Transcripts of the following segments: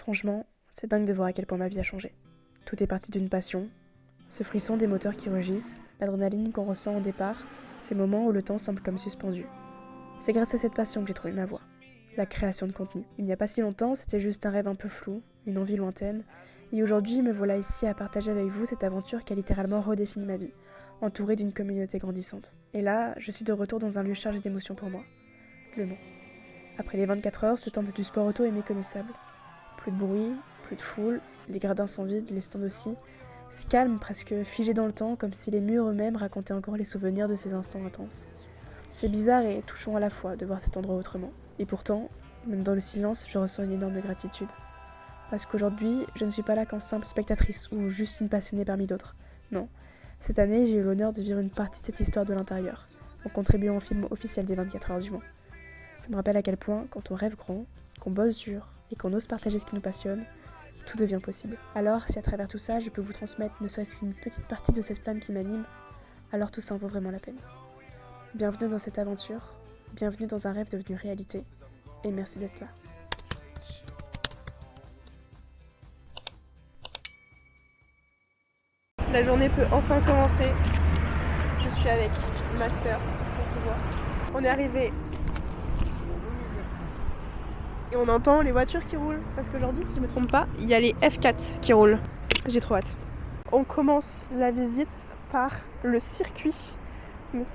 Franchement, c'est dingue de voir à quel point ma vie a changé. Tout est parti d'une passion, ce frisson des moteurs qui rugissent, l'adrénaline qu'on ressent au départ, ces moments où le temps semble comme suspendu. C'est grâce à cette passion que j'ai trouvé ma voie, la création de contenu. Il n'y a pas si longtemps, c'était juste un rêve un peu flou, une envie lointaine, et aujourd'hui me voilà ici à partager avec vous cette aventure qui a littéralement redéfini ma vie, entourée d'une communauté grandissante. Et là, je suis de retour dans un lieu chargé d'émotions pour moi, Le Mans. Après les 24 heures, ce temple du sport auto est méconnaissable. Plus de bruit, plus de foule, les gradins sont vides, les stands aussi. C'est calme, presque figé dans le temps, comme si les murs eux-mêmes racontaient encore les souvenirs de ces instants intenses. C'est bizarre et touchant à la fois de voir cet endroit autrement. Et pourtant, même dans le silence, je ressens une énorme gratitude. Parce qu'aujourd'hui, je ne suis pas là qu'en simple spectatrice ou juste une passionnée parmi d'autres. Non. Cette année, j'ai eu l'honneur de vivre une partie de cette histoire de l'intérieur, en contribuant au film officiel des 24 heures du Mans. Ça me rappelle à quel point, quand on rêve grand, qu'on bosse dur et qu'on ose partager ce qui nous passionne, tout devient possible. Alors, si à travers tout ça, je peux vous transmettre ne serait-ce qu'une petite partie de cette flamme qui m'anime, alors tout ça en vaut vraiment la peine. Bienvenue dans cette aventure, bienvenue dans un rêve devenu réalité, et merci d'être là. La journée peut enfin commencer. Je suis avec ma sœur, parce qu'on te voit. On est arrivé et on entend les voitures qui roulent. Parce qu'aujourd'hui, si je me trompe pas, il y a les F4 qui roulent. J'ai trop hâte. On commence la visite par le circuit.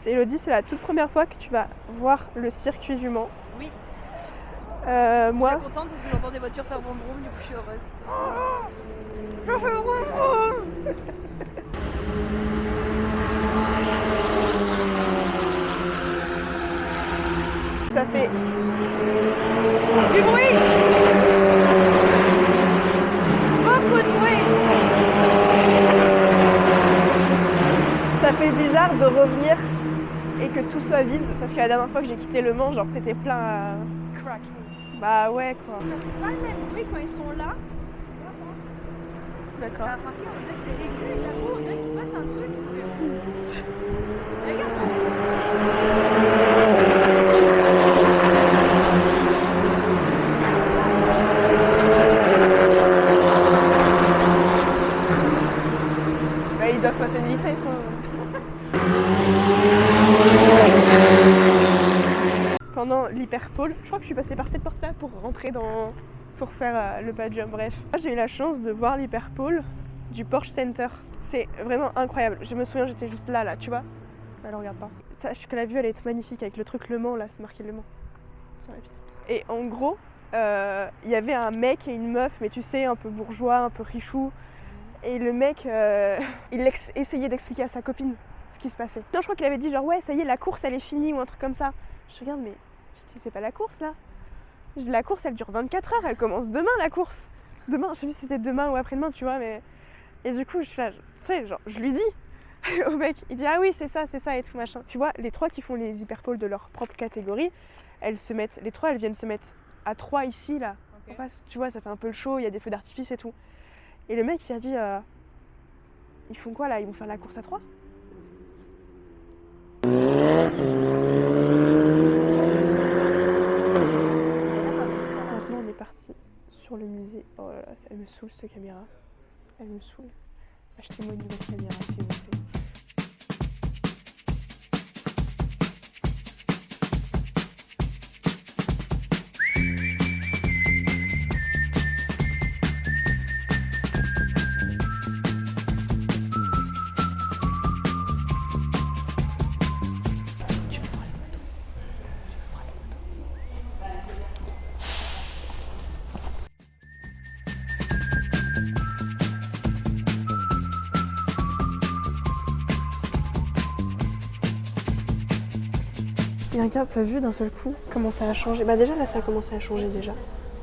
Elodie, c'est la toute première fois que tu vas voir le circuit du Mans. Oui. Moi... Je suis contente parce que j'entends des voitures faire vroom vroom, du coup je suis heureuse. Ça fait du bruit. Beaucoup de bruit. Ça fait bizarre de revenir et que tout soit vide parce que la dernière fois que j'ai quitté Le Mans, genre c'était plein à Crack. Bah ouais quoi. Ça fait pas le même bruit quand ils sont là. D'accord. T'as remarqué, on dirait que c'est aigu et d'un coup on dirait qu'il passe un truc. Bah ils doivent passer une vitesse. Pendant l'hyperpole, je crois que je suis passée par cette porte-là pour rentrer pour faire le pad jump, bref. J'ai eu la chance de voir l'hyperpole du Porsche Center. C'est vraiment incroyable. Je me souviens, j'étais juste là, tu vois. Alors regarde pas. Sache que la vue, elle est magnifique avec le truc Le Mans, là, c'est marqué Le Mans sur la piste. Et en gros, il y avait un mec et une meuf, mais tu sais, un peu bourgeois, un peu richou. Et le mec, il essayait d'expliquer à sa copine ce qui se passait. Non, je crois qu'il avait dit genre, ouais, ça y est, la course, elle est finie ou un truc comme ça. Je regarde, mais je dis, c'est pas la course, là. La course, elle dure 24 heures, elle commence demain, la course. Demain, je sais plus si c'était demain ou après-demain, tu vois, mais... Et du coup, je lui dis au mec, il dit, ah oui, c'est ça et tout, machin. Tu vois, les trois qui font les hyperpoles de leur propre catégorie, les trois, elles viennent se mettre à 3 ici, là, en face. Tu vois, ça fait un peu le show, il y a des feux d'artifice et tout. Et le mec, il a dit, ils font quoi, là? Ils vont faire la course à 3? Maintenant, on est parti sur le musée. Oh là là, elle me saoule cette caméra. Elle me saoule. Achetez-moi une nouvelle caméra, s'il vous plaît. Et regarde, t'as vu d'un seul coup comment ça a changé. Bah déjà là ça a commencé à changer déjà.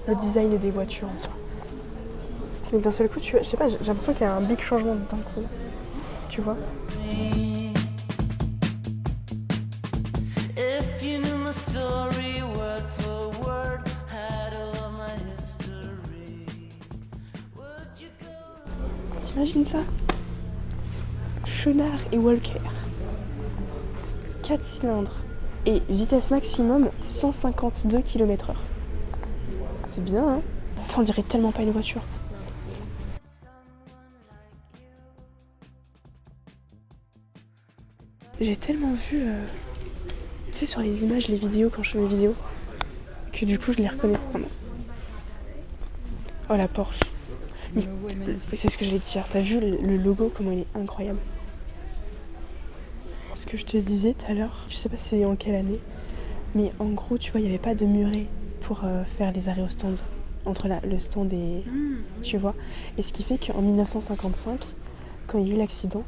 Le design des voitures en soi. Mais d'un seul coup, je sais pas, j'ai l'impression qu'il y a un big changement d'un coup. Tu vois? T'imagines ça? Chenard et Walker. 4 cylindres. Et vitesse maximum 152 km/h. C'est bien, hein? Ça, on dirait tellement pas une voiture. J'ai tellement vu, tu sais, sur les images, les vidéos, quand je fais mes vidéos, que du coup, je les reconnais. Oh non. Oh, la Porsche. Mais, c'est ce que j'allais te dire. T'as vu le logo, comment il est incroyable. Ce que je te disais tout à l'heure, je sais pas c'est en quelle année, mais en gros, tu vois, il n'y avait pas de muret pour faire les arrêts au stand, entre le stand et... Tu vois. Et ce qui fait qu'en 1955, quand il y a eu l'accident,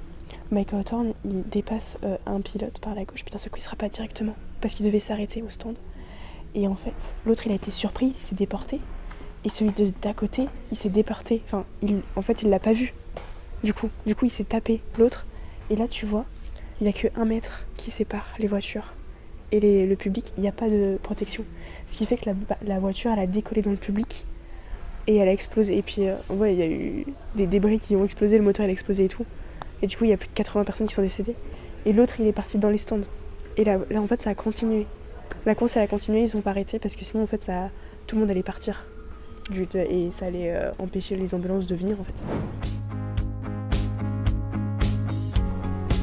Mike Hawthorne, il dépasse un pilote par la gauche, puis d'un seul coup, il se rabat directement, parce qu'il devait s'arrêter au stand. Et en fait, l'autre, il a été surpris, il s'est déporté, et celui d'à côté, il s'est déporté. Enfin, en fait, il l'a pas vu, du coup, il s'est tapé l'autre. Et là, tu vois, il n'y a que 1 mètre qui sépare les voitures et le public, il n'y a pas de protection. Ce qui fait que la voiture, elle a décollé dans le public et elle a explosé. Et puis, ouais, il y a eu des débris qui ont explosé, le moteur il a explosé et tout. Et du coup, il y a plus de 80 personnes qui sont décédées. Et l'autre, il est parti dans les stands. Et là en fait, ça a continué. La course, elle a continué, ils ont pas arrêté parce que sinon, en fait, tout le monde allait partir. Et ça allait empêcher les ambulances de venir, en fait.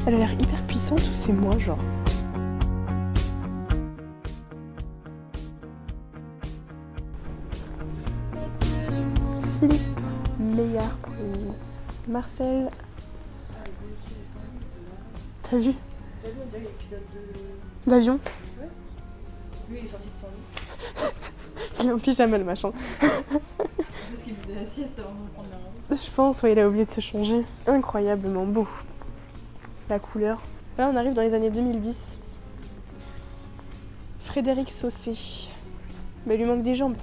Elle a l'air hyper puissante ou c'est moi, genre? Philippe Meillard pour Marcel. T'as vu? D'avion? Ouais. Lui, il est sorti de son lit. Il est en pyjama, le machin. C'est parce qu'il faisait la sieste avant de prendre la route. Je pense, ouais, il a oublié de se changer. Incroyablement beau. La couleur. Là, on arrive dans les années 2010. Frédéric Saucé. Mais il lui manque des jambes.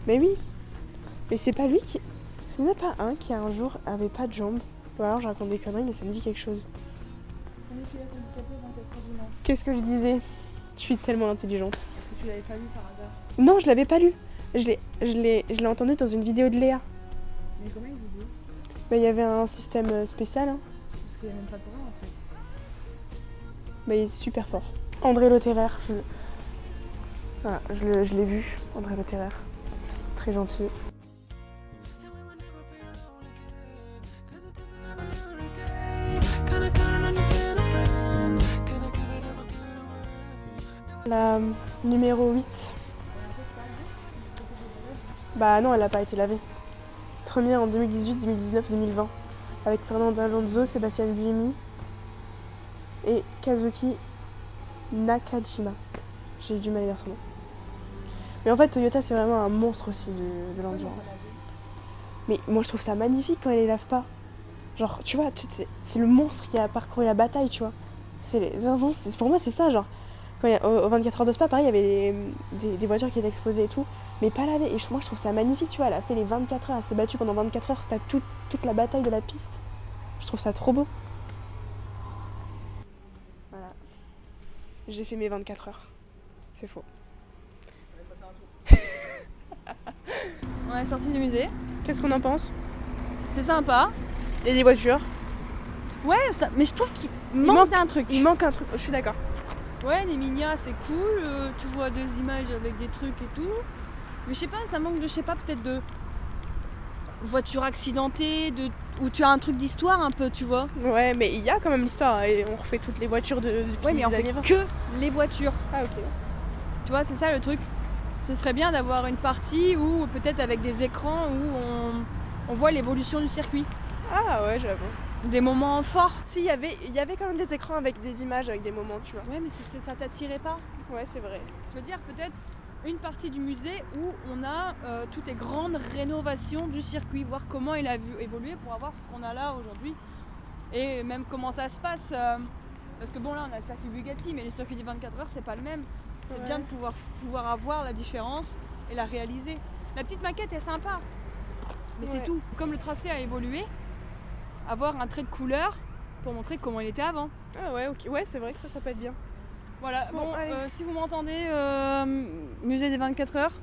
Mais oui. Mais c'est pas lui qui... Il n'y en a pas un qui, un jour, avait pas de jambes. Ou alors, je raconte des conneries, mais ça me dit quelque chose. Qu'est-ce que je disais? Je suis tellement intelligente. Est-ce que tu l'avais pas lu par hasard? Non, je l'avais pas lu. Je l'ai entendu dans une vidéo de Léa. Mais comment il disait? Bah, il y avait un système spécial. Hein. Parce qu'il n'y a même pas de bras en fait. Bah, il est super fort. André Le Terrer. Voilà, je l'ai vu, André Le Terrer. Très gentil. La numéro 8. Bah non, elle n'a pas été lavée. Première en 2018, 2019, 2020. Avec Fernando Alonso, Sébastien Buemi et Kazuki Nakajima. J'ai eu du mal à dire son nom. Mais en fait, Toyota, c'est vraiment un monstre aussi de l'endurance. Mais moi, je trouve ça magnifique quand elle les lave pas. Genre, tu vois, c'est le monstre qui a parcouru la bataille, tu vois. Pour moi, c'est ça, genre. Quand au 24 heures de Spa, pareil, il y avait des voitures qui étaient exposées et tout, mais pas lavées. Et moi, je trouve ça magnifique, tu vois. Elle a fait les 24 heures, elle s'est battue pendant 24 heures. T'as toute la bataille de la piste. Je trouve ça trop beau. Voilà. J'ai fait mes 24 heures. C'est faux. On est sorti du musée. Qu'est-ce qu'on en pense? C'est sympa. Il y a des voitures. Ouais, mais je trouve qu'il manque un truc. Il manque un truc, je suis d'accord. Ouais, les Minia, c'est cool. Tu vois des images avec des trucs et tout. Mais je sais pas, ça manque peut-être de voitures accidentées, où tu as un truc d'histoire un peu, tu vois. Ouais, mais il y a quand même l'histoire. Et on refait toutes les voitures Ouais, mais on fait que les voitures. Ah, ok. Tu vois, c'est ça le truc. Ce serait bien d'avoir une partie où peut-être avec des écrans où on voit l'évolution du circuit. Ah ouais, j'avoue. Des moments forts. Si, il y avait quand même des écrans avec des images, avec des moments, tu vois. Ouais, mais ça t'attirait pas? Ouais, c'est vrai. Je veux dire, peut-être une partie du musée où on a toutes les grandes rénovations du circuit, voir comment il a évolué pour avoir ce qu'on a là aujourd'hui. Et même comment ça se passe. Parce que bon, là, on a le circuit Bugatti, mais le circuit des 24 heures, c'est pas le même. C'est bien de pouvoir avoir la différence et la réaliser. La petite maquette est sympa, mais c'est tout. Comme le tracé a évolué, avoir un trait de couleur pour montrer comment il était avant. Ah ouais, ok. Ouais, c'est vrai que ça peut être bien. Voilà, bon si vous m'entendez, musée des 24 heures,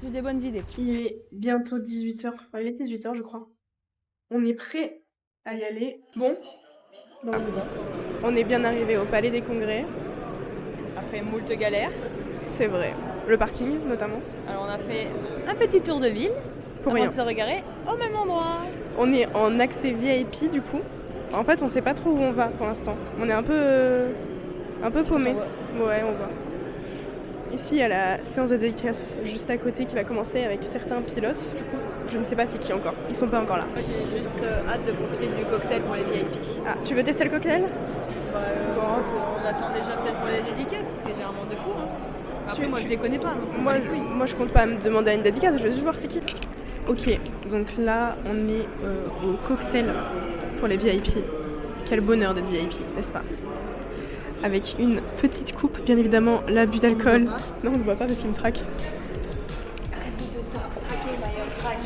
j'ai des bonnes idées. Il est bientôt 18h. Enfin, il est 18h, je crois. On est prêt à y aller. Bon, on est bien arrivé au Palais des Congrès. Après moult galères. C'est vrai. Le parking, notamment. Alors on a fait un petit tour de ville. pour avant rien. de se regarder au même endroit. On est en accès VIP du coup. En fait, on sait pas trop où on va pour l'instant. On est un peu paumé. Ouais, on voit. Ici, il y a la séance de dédicace juste à côté qui va commencer avec certains pilotes. Du coup, je ne sais pas c'est qui encore. Ils sont pas encore là. Moi, j'ai juste hâte de profiter du cocktail pour les VIP. Ah, tu veux tester le cocktail? On attend déjà peut-être pour les dédicaces parce que j'ai un monde de fou. Hein. Après, moi, je les connais pas. Donc Moi, je compte pas me demander à une dédicace. Je veux juste voir c'est qui. Ok, donc là, on est au cocktail pour les VIP. Quel bonheur d'être VIP, n'est-ce pas? Avec une petite coupe, bien évidemment, l'abus d'alcool. Non, on ne voit pas parce qu'il me traque. Arrête de te traquer, Maya, traque.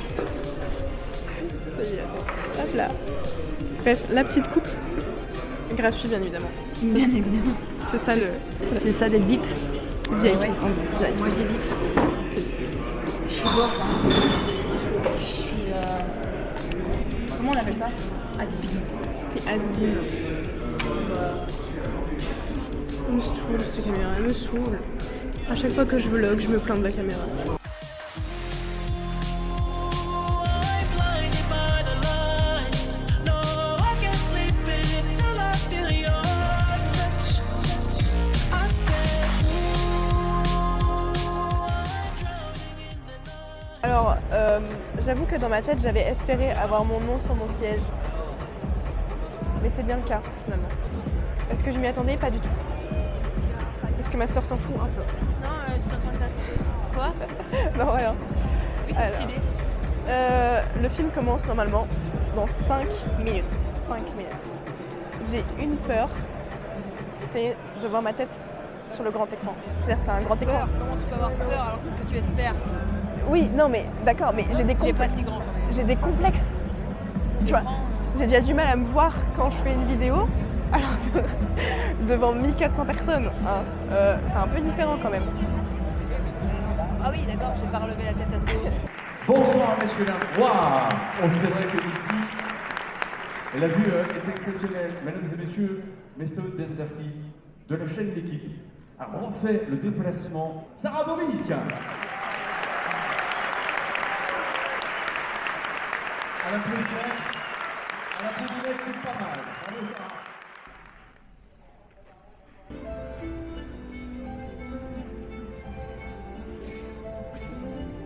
Ça y est, attends. Hop là. Bref, la petite coupe. Gratuit, bien évidemment. Bien évidemment. C'est ça le C'est ça d'être VIP. VIP. Ouais. VIP. Moi, j'ai VIP. Je suis gorge. Je suis. Comment on appelle ça? Has-been. T'es has-been. Elle me saoule cette caméra, elle me saoule. À chaque fois que je vlog, je me plains de la caméra. Alors, j'avoue que dans ma tête, j'avais espéré avoir mon nom sur mon siège. Mais c'est bien le cas, finalement. Est-ce que je m'y attendais? Pas du tout. Est-ce que ma soeur s'en fout un peu? Non, je suis en train de faire quelque chose. Quoi? Non, rien. Oui, c'est stylé. Le film commence normalement dans 5 minutes. 5 minutes. J'ai une peur, c'est de voir ma tête sur le grand écran. C'est-à-dire c'est un grand écran. Comment tu peux avoir peur alors que c'est ce que tu espères? Oui, non mais d'accord, mais j'ai des Il est pas complexes. si grand quand même. J'ai des complexes. Tu vois, j'ai déjà du mal à me voir quand je fais une vidéo. Alors devant 1400 personnes, hein, c'est un peu différent quand même. Ah oui, d'accord, j'ai pas relevé la tête assez haut. Bonsoir messieurs dames. Waouh! C'est vrai que ici, la vue est exceptionnelle. Mesdames et messieurs, Mesut Benterki de la chaîne L'équipe a refait le déplacement. Sarah Boris! À la poudinette, c'est pas mal. Bravo, Sarah.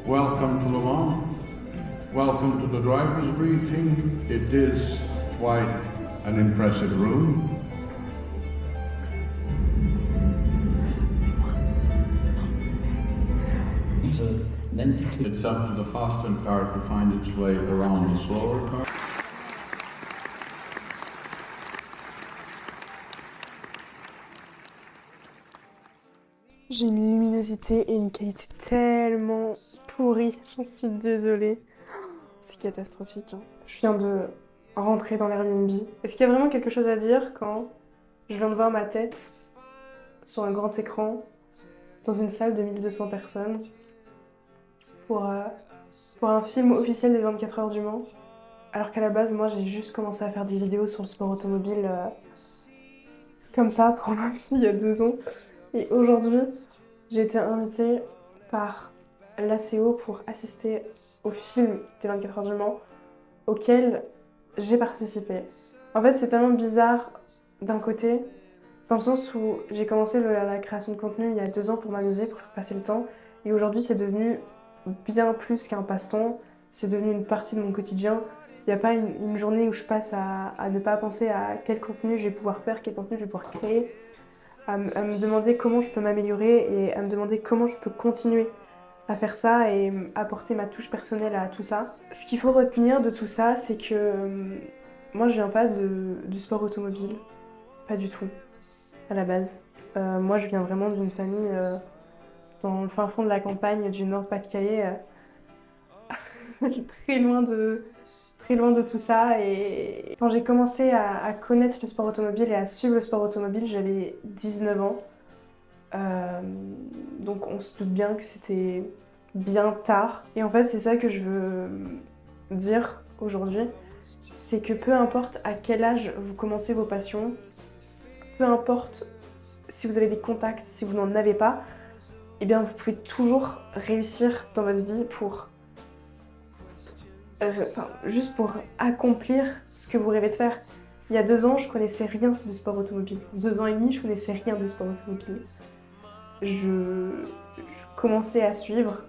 Welcome to Le Mans. Welcome to the driver's briefing. It is quite an impressive room. It's up to the faster car to find its way around the slower car. J'ai une luminosité et une qualité tellement pourrie, j'en suis désolée. C'est catastrophique. Hein. Je viens de rentrer dans l'Airbnb. Est-ce qu'il y a vraiment quelque chose à dire quand je viens de voir ma tête sur un grand écran dans une salle de 1200 personnes pour un film officiel des 24 heures du Mans, alors qu'à la base, moi, j'ai juste commencé à faire des vidéos sur le sport automobile comme ça, pour il y a 2 ans. Et aujourd'hui, j'ai été invitée par l'ACO pour assister au film des 24 heures du Mans, auquel j'ai participé. En fait, c'est tellement bizarre d'un côté, dans le sens où j'ai commencé la création de contenu il y a 2 ans pour m'amuser, pour faire passer le temps, et aujourd'hui c'est devenu bien plus qu'un passe-temps, c'est devenu une partie de mon quotidien. Il n'y a pas une journée où je passe à ne pas penser à quel contenu je vais pouvoir faire, quel contenu je vais pouvoir créer, à me demander comment je peux m'améliorer et à me demander comment je peux continuer à faire ça et apporter ma touche personnelle à tout ça. Ce qu'il faut retenir de tout ça, c'est que moi je viens pas du sport automobile, pas du tout, à la base. Moi je viens vraiment d'une famille dans le fin fond de la campagne du Nord-Pas-de-Calais, très loin de tout ça. Et quand j'ai commencé à connaître le sport automobile et à suivre le sport automobile, j'avais 19 ans. Donc on se doute bien que c'était bien tard. Et en fait, c'est ça que je veux dire aujourd'hui, c'est que peu importe à quel âge vous commencez vos passions, peu importe si vous avez des contacts, si vous n'en avez pas, eh bien vous pouvez toujours réussir dans votre vie pour juste pour accomplir ce que vous rêvez de faire. Il y a 2 ans, je connaissais rien de sport automobile. 2 ans et demi, je connaissais rien de sport automobile. Je commençais à suivre.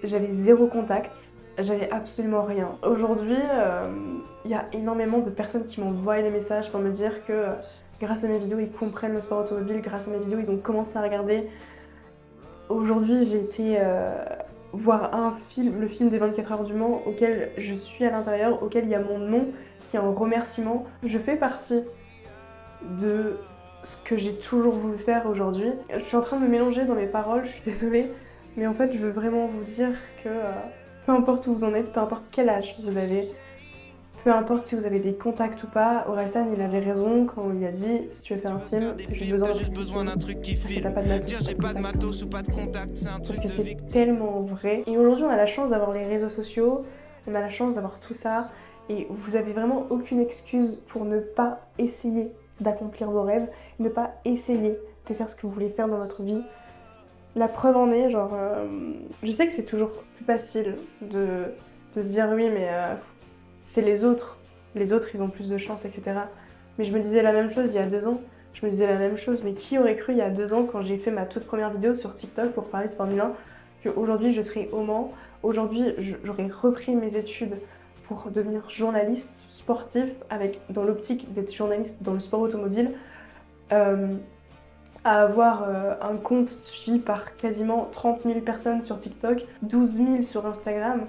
J'avais 0 contact. J'avais absolument rien. Aujourd'hui, il y a énormément de personnes qui m'envoient des messages pour me dire que grâce à mes vidéos, ils comprennent le sport automobile. Grâce à mes vidéos, ils ont commencé à regarder. Aujourd'hui, j'ai été voir le film des 24 heures du Mans, auquel je suis à l'intérieur, auquel il y a mon nom qui est en remerciement. Je fais partie de ce que j'ai toujours voulu faire aujourd'hui. Je suis en train de me mélanger dans mes paroles, je suis désolée, mais en fait, je veux vraiment vous dire que peu importe où vous en êtes, peu importe quel âge vous avez, peu importe si vous avez des contacts ou pas, Orelsan, il avait raison quand il a dit si tu veux faire un film, t'as juste besoin d'un truc qui filme. T'as pas de matos ou pas de contact. Parce que c'est tellement vrai. Et aujourd'hui, on a la chance d'avoir les réseaux sociaux, on a la chance d'avoir tout ça, et vous avez vraiment aucune excuse pour ne pas essayer d'accomplir vos rêves, ne pas essayer de faire ce que vous voulez faire dans votre vie. La preuve en est, je sais que c'est toujours plus facile de se dire oui, mais c'est les autres, ils ont plus de chance, etc. Mais je me disais la même chose il y a 2 ans, je me disais la même chose, mais qui aurait cru il y a 2 ans quand j'ai fait ma toute première vidéo sur TikTok pour parler de Formule 1, qu'aujourd'hui je serais au Mans, aujourd'hui j'aurais repris mes études pour devenir journaliste sportif, dans l'optique d'être journaliste dans le sport automobile, à avoir un compte suivi par quasiment 30 000 personnes sur TikTok, 12 000 sur Instagram.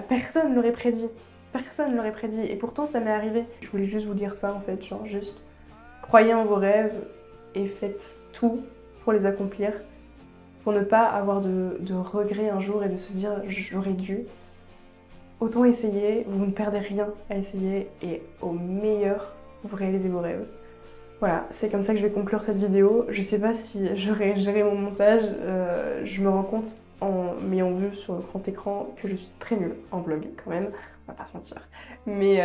Personne ne l'aurait prédit. Personne ne l'aurait prédit. Et pourtant, ça m'est arrivé. Je voulais juste vous dire ça, en fait. Juste croyez en vos rêves et faites tout pour les accomplir. Pour ne pas avoir de regrets un jour et de se dire j'aurais dû. Autant essayer, vous ne perdez rien à essayer et au meilleur, vous réalisez vos rêves. Voilà, c'est comme ça que je vais conclure cette vidéo. Je sais pas si j'aurai géré mon montage. Je me rends compte en m'ayant vu sur le grand écran que je suis très nulle en vlog quand même, on va pas se mentir. Mais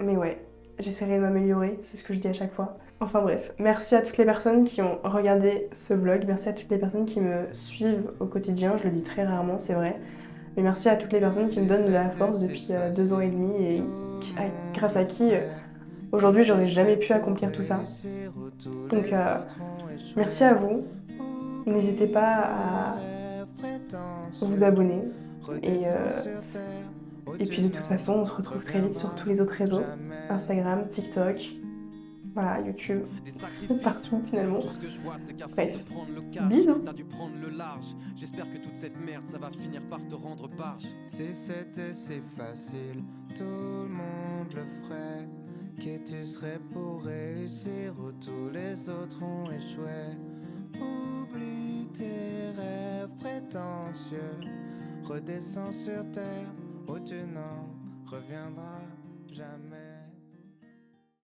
ouais, j'essaierai de m'améliorer, c'est ce que je dis à chaque fois. Enfin bref, merci à toutes les personnes qui ont regardé ce vlog, merci à toutes les personnes qui me suivent au quotidien, je le dis très rarement, c'est vrai. Mais merci à toutes les personnes qui me donnent de la force depuis 2 ans et demi et grâce à qui aujourd'hui j'aurais jamais pu accomplir tout ça. Donc merci à vous. N'hésitez pas à vous abonner et puis de toute façon on se retrouve très vite sur tous les autres réseaux, Instagram, TikTok, voilà, YouTube, partout finalement. Bref, bisous. T'as dû prendre le large. J'espère que toute cette merde ça va finir par te rendre barge. Si c'était si facile, tout le monde le ferait. Qui tu serais pour réussir où tous les autres ont échoué. Oublie tes rêves prétentieux. Redescends sur terre où tu n'en reviendras jamais.